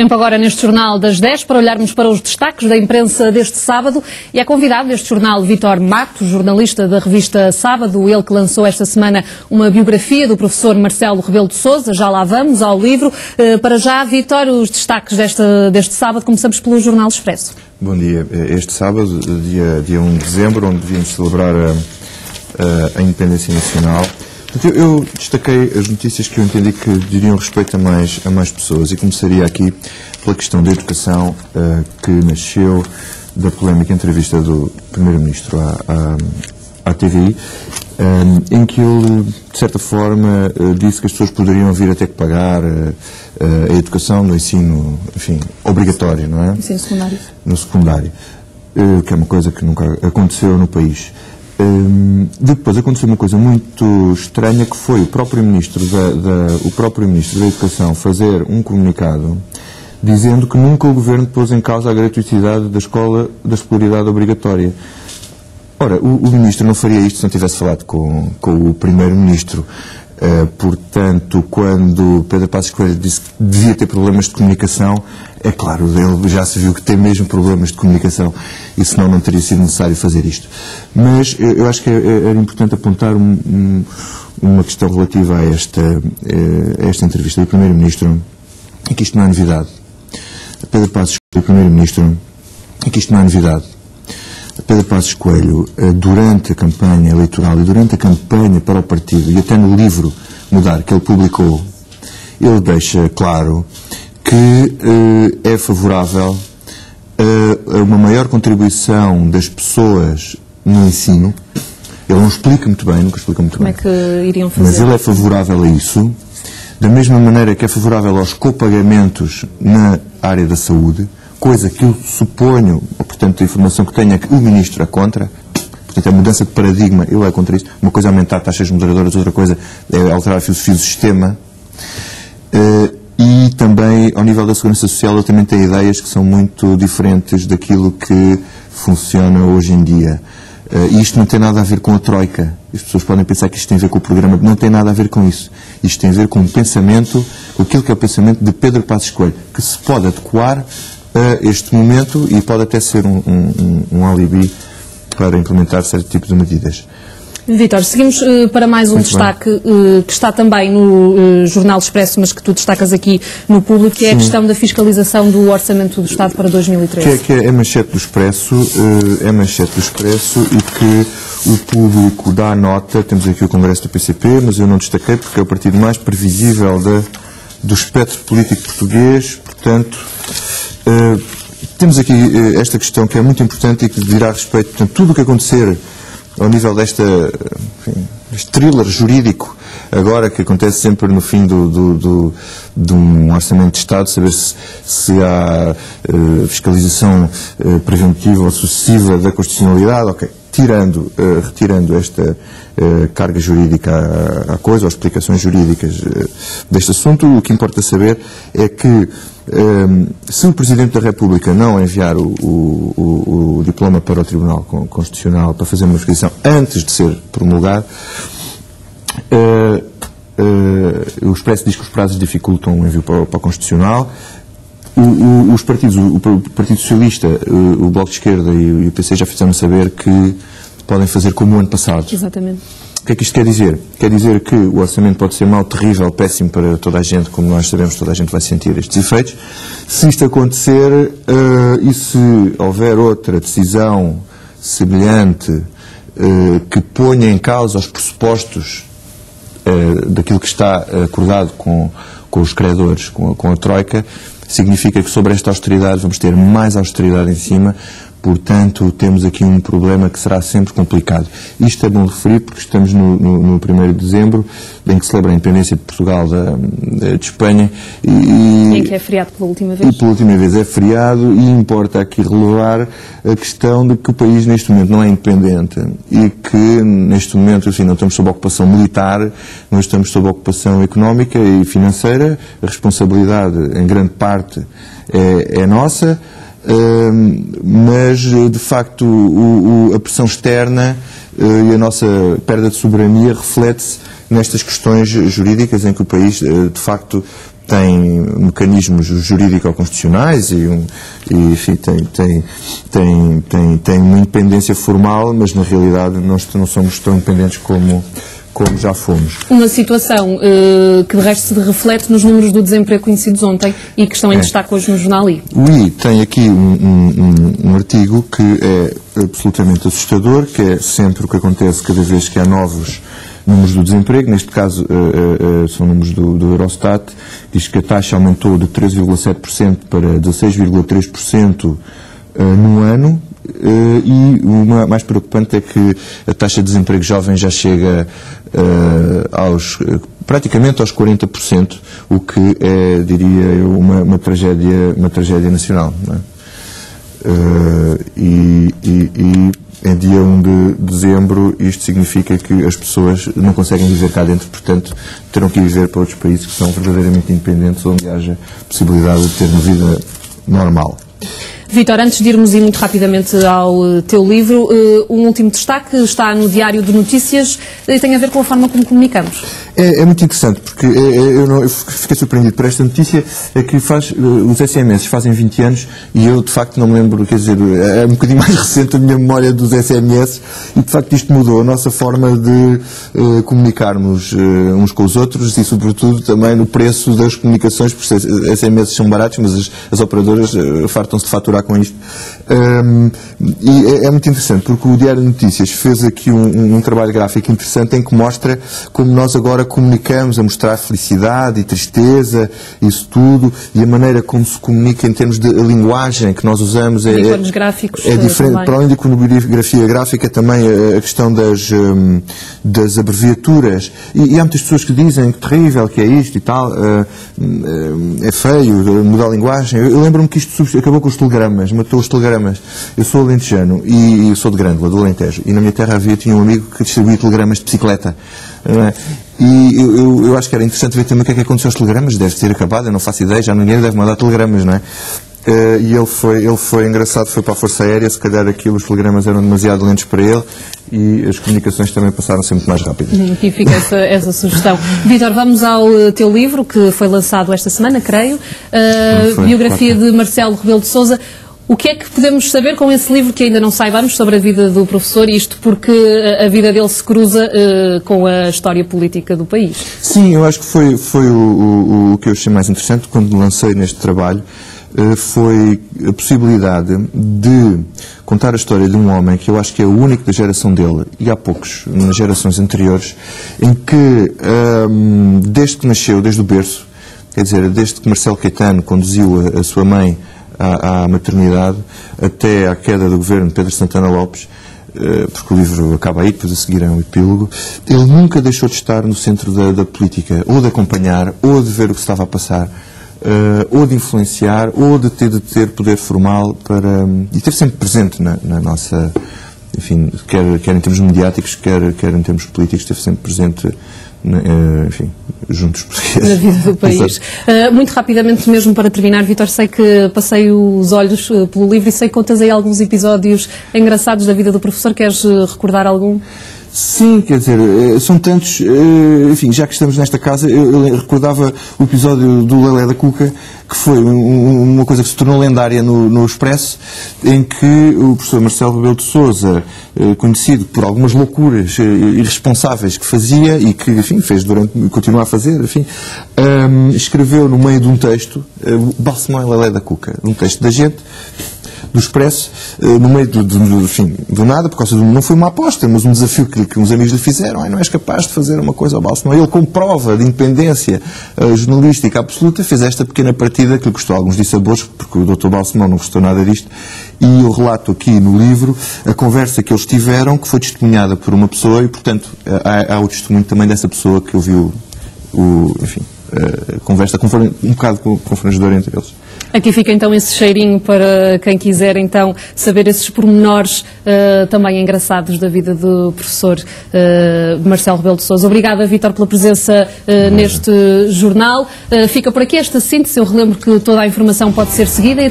Tempo agora neste Jornal das 10 para olharmos para os destaques da imprensa deste sábado e é convidado deste jornal Vítor Matos, jornalista da revista Sábado, ele que lançou esta semana uma biografia do professor Marcelo Rebelo de Sousa. Já lá vamos ao livro. Para já, Vítor, os destaques deste sábado, começamos pelo Jornal Expresso. Bom dia. Este sábado, dia 1 de dezembro, onde devíamos celebrar a independência nacional, eu destaquei as notícias que eu entendi que diriam respeito a mais pessoas e começaria aqui pela questão da educação, que nasceu da polémica entrevista do Primeiro-Ministro à TVI, em que ele, de certa forma, disse que as pessoas poderiam vir a ter que pagar a educação no ensino, enfim, obrigatório, não é? Ensino secundário. No secundário, que é uma coisa que nunca aconteceu no país. Depois aconteceu uma coisa muito estranha, que foi o próprio Ministro da Educação fazer um comunicado dizendo que nunca o Governo pôs em causa a gratuitidade da escolaridade obrigatória. Ora, o Ministro não faria isto se não tivesse falado com o Primeiro-Ministro. Portanto, quando Pedro Passos Coelho disse que devia ter problemas de comunicação, é claro, ele já se viu que tem mesmo problemas de comunicação e senão não teria sido necessário fazer isto. Mas eu acho que era importante apontar uma questão relativa a esta entrevista do Primeiro-Ministro, e que isto não é novidade. Pedro Passos Coelho, Primeiro-Ministro, e que isto não é novidade. Pedro Passos Coelho, durante a campanha eleitoral e durante a campanha para o partido, e até no livro Mudar, que ele publicou, ele deixa claro que é favorável a uma maior contribuição das pessoas no ensino. Ele não explica muito bem, nunca explica muito bem. Como é que iriam fazer? Mas ele é favorável a isso, da mesma maneira que é favorável aos copagamentos na área da saúde, coisa que eu suponho, ou portanto a informação que tenho é que o Ministro é contra. Portanto, a mudança de paradigma, ele é contra isso. Uma coisa é aumentar taxas moderadoras, outra coisa é alterar a filosofia do sistema. E também, ao nível da segurança social, ele também tem ideias que são muito diferentes daquilo que funciona hoje em dia. E isto não tem nada a ver com a Troika. As pessoas podem pensar que isto tem a ver com o programa. Não tem nada a ver com isso. Isto tem a ver com o pensamento, com aquilo que é o pensamento de Pedro Passos Coelho, que se pode adequar a este momento e pode até ser um alibi para implementar certo tipo de medidas. Vítor, seguimos para mais um destaque que está também no Jornal Expresso, mas que tu destacas aqui no Público, que é a questão da fiscalização do Orçamento do Estado para 2013. Que é a manchete do Expresso, e que o Público dá nota. Temos aqui o Congresso do PCP, mas eu não destaquei porque é o partido mais previsível do espectro político português. Portanto, temos aqui esta questão que é muito importante e que dirá respeito, portanto, tudo o que acontecer ao nível deste thriller jurídico, agora que acontece sempre no fim de um orçamento de Estado, saber se há fiscalização preventiva ou sucessiva da constitucionalidade, ok. Retirando esta carga jurídica à coisa, ou explicações jurídicas deste assunto, o que importa saber é que se o Presidente da República não enviar o diploma para o Tribunal Constitucional para fazer uma fiscalização antes de ser promulgado, o Expresso diz que os prazos dificultam o envio para o Constitucional. Os partidos, o Partido Socialista, o Bloco de Esquerda e o PC já fizeram saber que podem fazer como o ano passado. Exatamente. O que é que isto quer dizer? Quer dizer que o orçamento pode ser mau, terrível, péssimo para toda a gente, como nós sabemos, toda a gente vai sentir estes efeitos. Se isto acontecer e se houver outra decisão semelhante que ponha em causa os pressupostos daquilo que está acordado com os credores, com a Troika, significa que sobre esta austeridade vamos ter mais austeridade em cima. Portanto, temos aqui um problema que será sempre complicado. Isto é bom referir porque estamos no 1º de dezembro, em que celebra a independência de Portugal de Espanha. Em que é feriado pela última vez. E pela última vez é feriado, e importa aqui relevar a questão de que o país neste momento não é independente e que neste momento, assim, não estamos sob ocupação militar, não estamos sob ocupação económica e financeira. A responsabilidade, em grande parte, é nossa. Mas de facto a pressão externa e a nossa perda de soberania reflete-se nestas questões jurídicas em que o país de facto tem mecanismos jurídico-constitucionais e enfim, tem uma independência formal, mas na realidade nós não somos tão independentes como já fomos. Uma situação que de resto se reflete nos números do desemprego conhecidos ontem e que estão em destaque hoje no jornal I. O I tem aqui um artigo que é absolutamente assustador, que é sempre o que acontece cada vez que há novos números do desemprego. Neste caso são números do Eurostat, diz que a taxa aumentou de 13,7% para 16,3% no ano. E o mais preocupante é que a taxa de desemprego jovem já chega praticamente aos 40%, o que é, diria eu, uma tragédia nacional. Não é? E em dia 1 de dezembro isto significa que as pessoas não conseguem viver cá dentro, portanto terão que ir viver para outros países que são verdadeiramente independentes, onde haja possibilidade de ter uma vida normal. Vítor, antes de irmos muito rapidamente ao teu livro, um último destaque está no Diário de Notícias e tem a ver com a forma como comunicamos. É muito interessante, porque eu fiquei surpreendido por esta notícia, é que os SMS fazem 20 anos e eu de facto não me lembro, quer dizer, é um bocadinho mais recente a minha memória dos SMS e de facto isto mudou a nossa forma de comunicarmos uns com os outros e sobretudo também no preço das comunicações, porque SMS são baratos, mas as operadoras fartam-se de faturar com isto. E é muito interessante, porque o Diário de Notícias fez aqui um trabalho gráfico interessante em que mostra como nós agora comunicamos, a mostrar felicidade e tristeza, isso tudo, e a maneira como se comunica em termos de linguagem que nós usamos é diferente. Para além da iconografia gráfica, também a questão das abreviaturas. E há muitas pessoas que dizem que terrível, que é isto e tal, é feio, mudar a linguagem. Eu lembro-me que isto acabou com os telegramas, matou os telegramas. Eu sou alentejano e sou de Grândola, do Alentejo, e na minha terra tinha um amigo que distribuía telegramas de bicicleta. E eu acho que era interessante ver também o que é que aconteceu aos telegramas, deve ter acabado, eu não faço ideia, já ninguém deve mandar telegramas, não é? E ele foi engraçado, foi para a Força Aérea, se calhar os telegramas eram demasiado lentos para ele e as comunicações também passaram a ser muito mais rápidas. Aqui fica essa sugestão. Vítor, vamos ao teu livro, que foi lançado esta semana, creio, biografia de Marcelo Rebelo de Sousa. O que é que podemos saber com esse livro que ainda não saibamos sobre a vida do professor, isto porque a vida dele se cruza com a história política do país? Sim, eu acho que foi o que eu achei mais interessante quando me lancei neste trabalho, foi a possibilidade de contar a história de um homem que eu acho que é o único da geração dele, e há poucos nas gerações anteriores, em que desde que nasceu, desde o berço, quer dizer, desde que Marcelo Caetano conduziu a sua mãe à maternidade, até à queda do governo de Pedro Santana Lopes, porque o livro acaba aí, depois a seguir é um epílogo, ele nunca deixou de estar no centro da política, ou de acompanhar, ou de ver o que se estava a passar, ou de influenciar, ou de ter poder formal e esteve sempre presente na nossa, enfim, quer em termos mediáticos, quer em termos políticos, esteve sempre presente, enfim, juntos na vida do país. Muito rapidamente mesmo para terminar, Vítor, sei que passei os olhos pelo livro e sei que contas aí alguns episódios engraçados da vida do professor, queres recordar algum? Sim, quer dizer, são tantos, enfim, já que estamos nesta casa, eu recordava o episódio do Lelé da Cuca, que foi uma coisa que se tornou lendária no Expresso, em que o professor Marcelo Rebelo de Sousa, conhecido por algumas loucuras irresponsáveis que fazia e que, enfim, fez continua a fazer, enfim, escreveu no meio de um texto, Balsemão e Lelé da Cuca, um texto da gente, do Expresso, no meio do nada, por causa não foi uma aposta, mas um desafio que uns amigos lhe fizeram. Não és capaz de fazer uma coisa ao Balsemão. Ele, com prova de independência jornalística absoluta, fez esta pequena partida que lhe custou alguns dissabores, porque o Dr. Balsemão não gostou nada disto, e eu relato aqui no livro a conversa que eles tiveram, que foi testemunhada por uma pessoa, e, portanto, há o testemunho também dessa pessoa que ouviu a conversa, um bocado confrangedora entre eles. Aqui fica então esse cheirinho para quem quiser então saber esses pormenores também engraçados da vida do professor Marcelo Rebelo de Sousa. Obrigada, Vítor, pela presença neste jornal. Fica por aqui esta síntese. Eu relembro que toda a informação pode ser seguida e